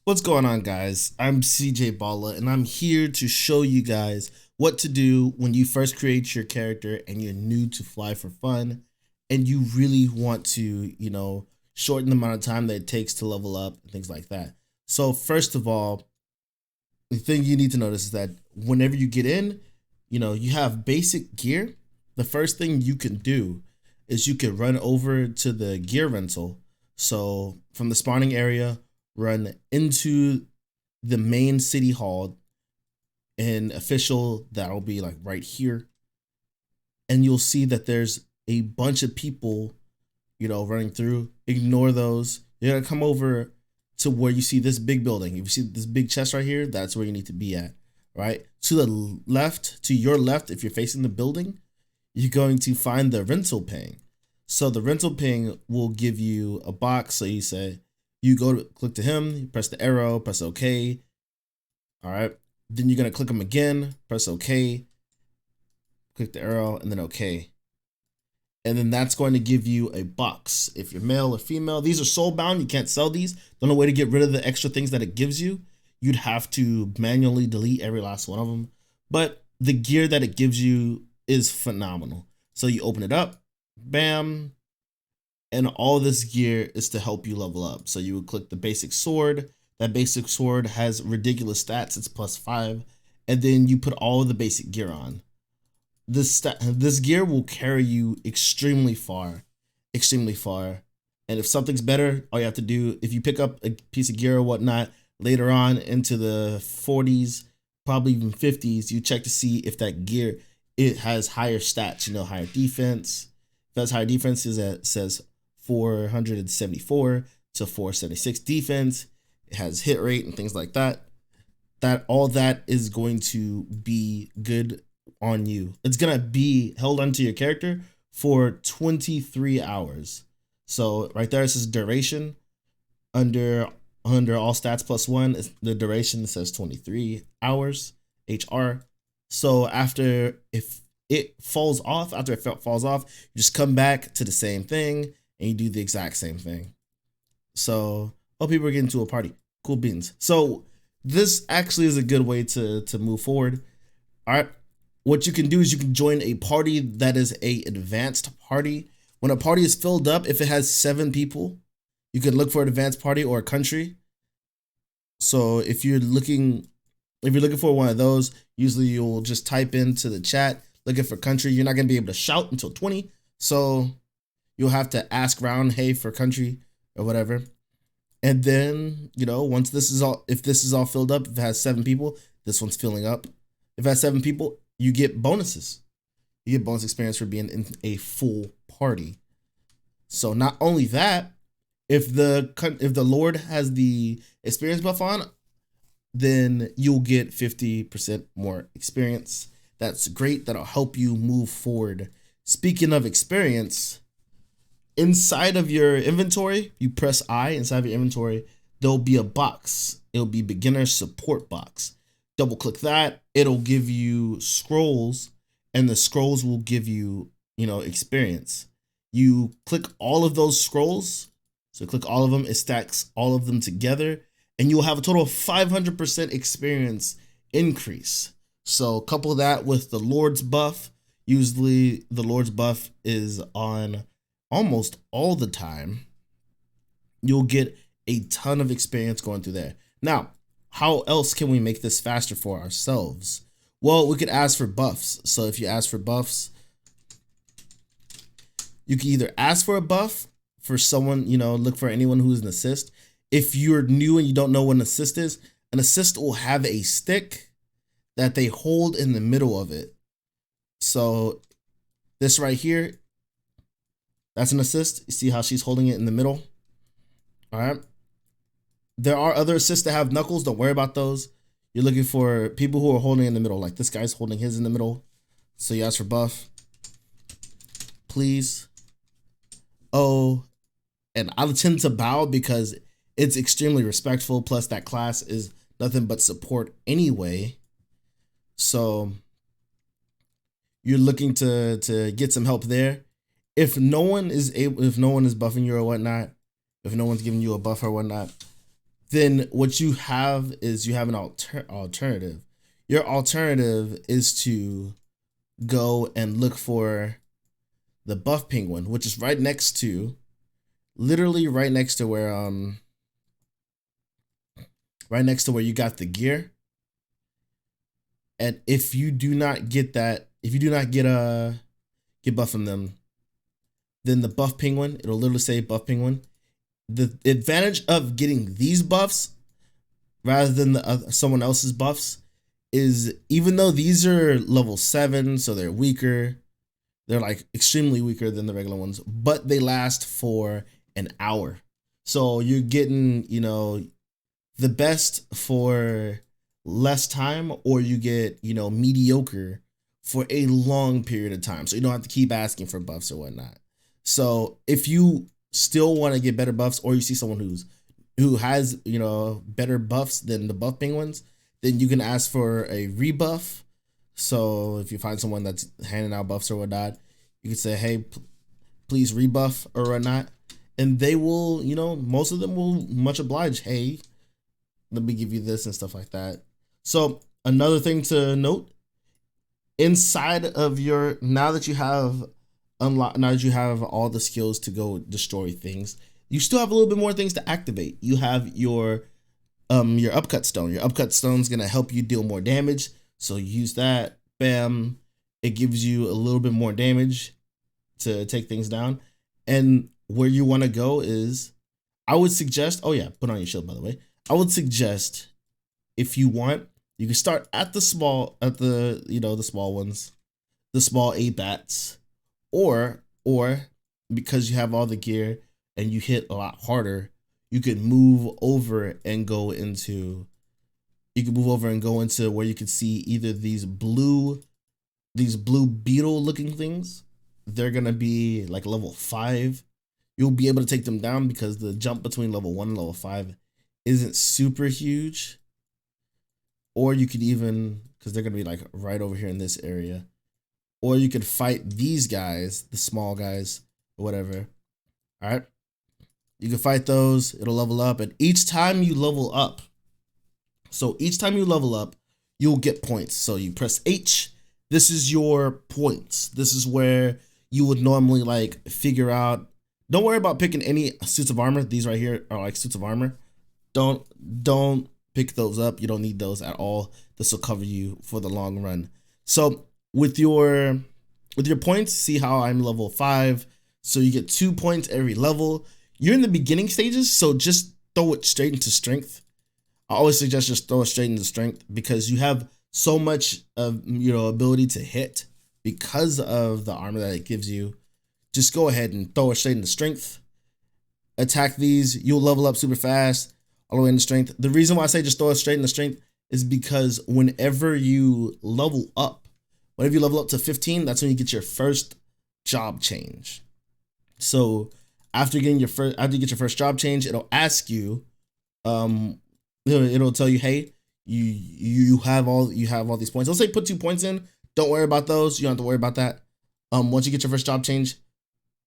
What's going on, guys? I'm CJ Balla, and I'm here to show you guys what to do when you first create your character and you're new to Fly for Fun and you really want to, shorten the amount of time that it takes to level up and things like that. So first of all, the thing you need to notice is that whenever you get in, you have basic gear. The first thing you can do is you can run over to the gear rental. So from the spawning area, run into the main city hall and official, that'll be like right here. And you'll see that there's a bunch of people, running through. Ignore those. You're gonna come over to where you see this big building. If you see this big chest right here, that's where you need to be at, right? To the left, to your left, if you're facing the building, you're going to find the rental ping. So the rental ping will give you a box. So you go to click to him, you press the arrow, press OK. All right. Then you're going to click him again, press OK, click the arrow, and then OK. And then that's going to give you a box. If you're male or female, these are soul bound. You can't sell these. The only way to get rid of the extra things that it gives you, you'd have to manually delete every last one of them. But the gear that it gives you is phenomenal. So you open it up, bam, and all this gear is to help you level up. So you would click the basic sword. That basic sword has ridiculous stats. It's +5. And then you put all of the basic gear on. This gear will carry you extremely far. And if something's better, all you have to do, if you pick up a piece of gear or whatnot later on into the 40s, probably even 50s, you check to see if that gear, it has higher stats, higher defense. If it has higher defense, it says 474 to 476 defense. It has hit rate and things like that. All that is going to be good on you. It's gonna be held onto your character for 23 hours. So right there it says duration. Under all stats +1, the duration says 23 hours HR. So if it falls off, you just come back to the same thing and you do the exact same thing. So, people are getting to a party. Cool beans. So this actually is a good way to move forward. All right. What you can do is you can join a party that is a advanced party. When a party is filled up, if it has 7 people, you can look for an advanced party or a country. So if you're looking for one of those, usually you'll just type into the chat, looking for country. You're not going to be able to shout until 20. So you'll have to ask around, hey, for country or whatever. And then, once if this is all filled up, if it has 7 people, this one's filling up. If it has 7 people, you get bonuses. You get bonus experience for being in a full party. So not only that, if the Lord has the experience buff on, then you'll get 50% more experience. That's great. That'll help you move forward. Speaking of experience, inside of your inventory, you press I inside of your inventory, there'll be a box. It'll be beginner support box. Double click that. It'll give you scrolls, and the scrolls will give you, experience. You click all of those scrolls. So click all of them. It stacks all of them together, and you'll have a total of 500% experience increase. So couple that with the Lord's buff. Usually the Lord's buff is on almost all the time. You'll get a ton of experience going through there. Now, how else can we make this faster for ourselves? Well, we could ask for buffs. So if you ask for buffs, you can either ask for a buff for someone, look for anyone who's an assist. If you're new and you don't know what an assist will have a stick that they hold in the middle of it. So this right here, that's an assist. You see how she's holding it in the middle? All right. There are other assists that have knuckles. Don't worry about those. You're looking for people who are holding in the middle. Like this guy's holding his in the middle. So you ask for buff. Please. Oh, and I tend to bow because it's extremely respectful. Plus that class is nothing but support anyway. So you're looking to get some help there. If no one is buffing you or whatnot, if no one's giving you a buff or whatnot, then what you have is you have an alternative. Your alternative is to go and look for the buff penguin, which is right next to, literally right next to where right next to where you got the gear. And if you do not get that, if you do not get buff from them, then the buff penguin, it'll literally say buff penguin. The advantage of getting these buffs rather than the someone else's buffs is, even though these are level 7, so they're weaker, they're like extremely weaker than the regular ones, but they last for an hour. So you're getting, you know, the best for less time, or you get, you know, mediocre for a long period of time. So you don't have to keep asking for buffs or whatnot. So if you still want to get better buffs, or you see someone who has, you know, better buffs than the buff penguins, then you can ask for a rebuff. So if you find someone that's handing out buffs or whatnot, you can say, hey, please rebuff or whatnot. And they will, you know, most of them will much oblige. Hey, let me give you this and stuff like that. So another thing to note, inside of your, now that you have all the skills to go destroy things, you still have a little bit more things to activate. You have your upcut stone. Your upcut stone is gonna help you deal more damage. So use that. Bam. It gives you a little bit more damage to take things down. And where you want to go is, I would suggest, oh yeah, put on your shield, by the way. I would suggest, if you want, you can start at the small, the small ones, the small 8-bats, or because you have all the gear and you hit a lot harder, you could move over and go into, where you can see either these blue beetle looking things. They're gonna be like level 5. You'll be able to take them down because the jump between level 1 and level 5 isn't super huge. Or you could even, because they're gonna be like right over here in this area, or you could fight these guys, the small guys or whatever. All right, you can fight those. It'll level up, and each time you level up, you'll get points. So you press H. This is your points. This is where you would normally like figure out. Don't worry about picking any suits of armor. These right here are like suits of armor. Don't pick those up. You don't need those at all. This will cover you for the long run. So with your points, see how I'm level 5. So you get 2 points every level. You're in the beginning stages, so just throw it straight into strength. I always suggest just throw it straight into strength, because you have so much of, you know, ability to hit because of the armor that it gives you. Just go ahead and throw it straight into strength. Attack these, you'll level up super fast all the way into strength. The reason why I say just throw it straight into strength is because whenever you level up to 15, that's when you get your first job change. So after you get your first job change, it'll ask you, it'll tell you, hey, you have all these points. It'll say put 2 points in. Don't worry about those. You don't have to worry about that. Once you get your first job change,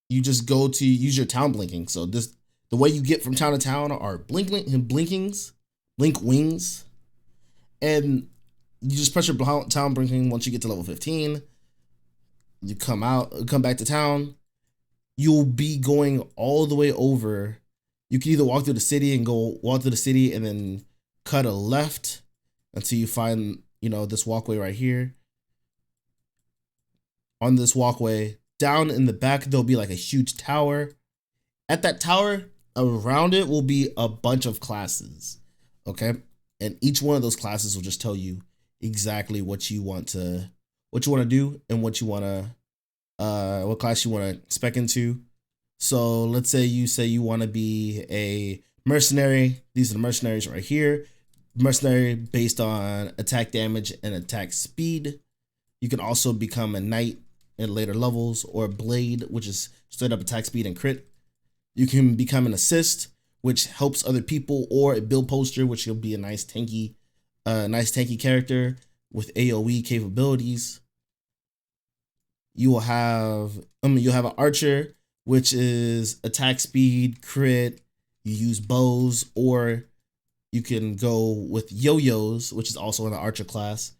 you just go to use your town blinking. So the way you get from town to town are blink wings, and you just press your town blinking. Once you get to level 15, you come back to town. You'll be going all the way over. You can either walk through the city and then cut a left until you find, you know, this walkway right here. On this walkway, down in the back, there'll be like a huge tower. At that tower, around it will be a bunch of classes, okay? And each one of those classes will just tell you exactly what you want to do and what class you want to spec into. So let's say you want to be a mercenary. These are the mercenaries right here. Mercenary based on attack damage and attack speed. You can also become a knight at later levels, or a blade, which is straight up attack speed and crit. You can become an assist, which helps other people, or a build poster, which will be a nice tanky character with AoE capabilities. You'll have an archer, which is attack speed, crit. You use bows, or You can go with yo-yos, which is also in the archer class,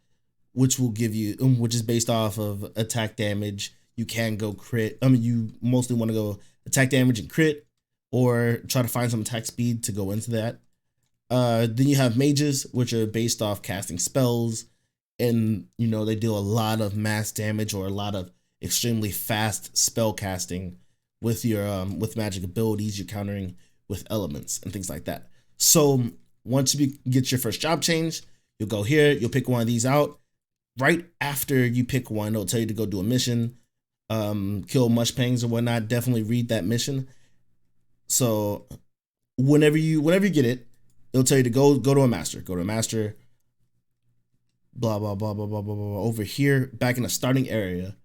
which will give you, which is based off of attack damage. You can go crit. I mean, you mostly want to go attack damage and crit, or try to find some attack speed to go into that. Then you have mages, which are based off casting spells, and they deal a lot of mass damage or a lot of extremely fast spell casting with your with magic abilities. You're countering with elements and things like that. So once you get your first job change, you'll go here, you'll pick one of these out. Right after you pick one, it'll tell you to go do a mission, kill mushpangs or whatnot. Definitely read that mission. So whenever you get it, it'll tell you to go to a master. Go to a master. Blah blah blah blah blah blah blah. Over here, back in the starting area,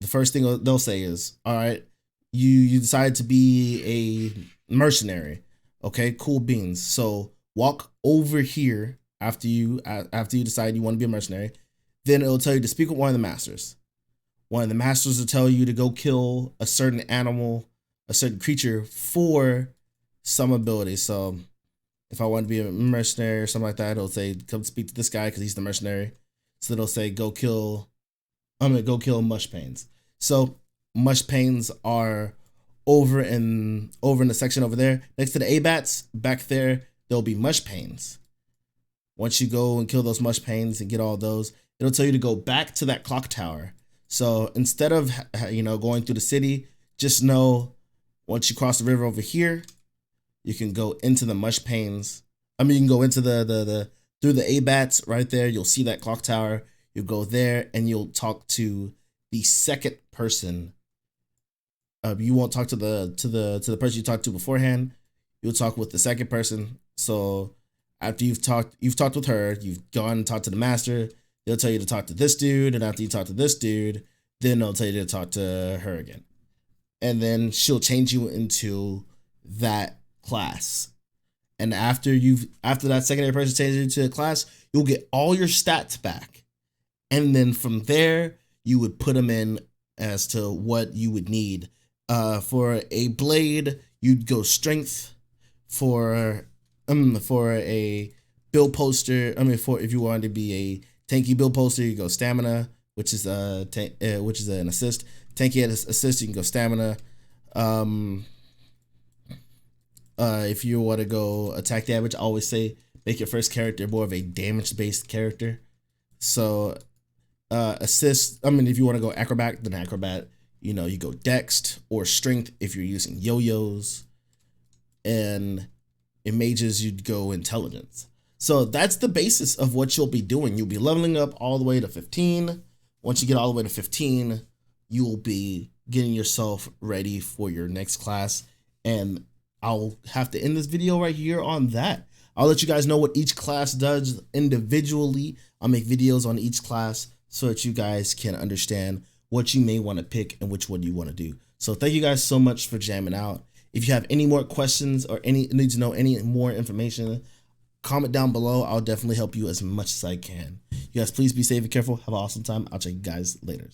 the first thing they'll say is, "All right, you decided to be a mercenary. Okay, cool beans. So walk over here after you decide you want to be a mercenary. Then it'll tell you to speak with one of the masters. One of the masters will tell you to go kill a certain animal, a certain creature for some ability. So if I want to be a mercenary or something like that, it'll say, come speak to this guy because he's the mercenary. So it'll say, go kill mushpains. So mushpains are over in the section over there. Next to the abats, back there, there'll be mushpains. Once you go and kill those mushpains and get all those, it'll tell you to go back to that clock tower. So instead of going through the city, just know once you cross the river over here, you can go into the mushpains. I mean, you can go into the through the abats right there. You'll see that clock tower. You'll go there and you'll talk to the second person. You won't talk to the person you talked to beforehand. You'll talk with the second person. So after you've talked with her, you've gone and talked to the master. They'll tell you to talk to this dude, and after you talk to this dude, then they'll tell you to talk to her again. And then she'll change you into that class. And after that secondary person changes you into a class, you'll get all your stats back. And then from there, you would put them in as to what you would need. For a blade, you'd go strength. For a build poster, if you wanted to be a tanky build poster, you go stamina, which is an assist. Tanky assist, you can go stamina. If you want to go attack damage, I always say make your first character more of a damage based character. So assist, if you want to go acrobat, then acrobat, you go dexed or strength if you're using yo-yos. And in mages, you'd go intelligence. So that's the basis of what you'll be doing. You'll be leveling up all the way to 15. Once you get all the way to 15, you'll be getting yourself ready for your next class. And I'll have to end this video right here on that. I'll let you guys know what each class does individually. I'll make videos on each class so that you guys can understand what you may want to pick and which one you want to do. So thank you guys so much for jamming out. If you have any more questions or need to know any more information, comment down below. I'll definitely help you as much as I can. You guys, please be safe and careful. Have an awesome time. I'll check you guys later.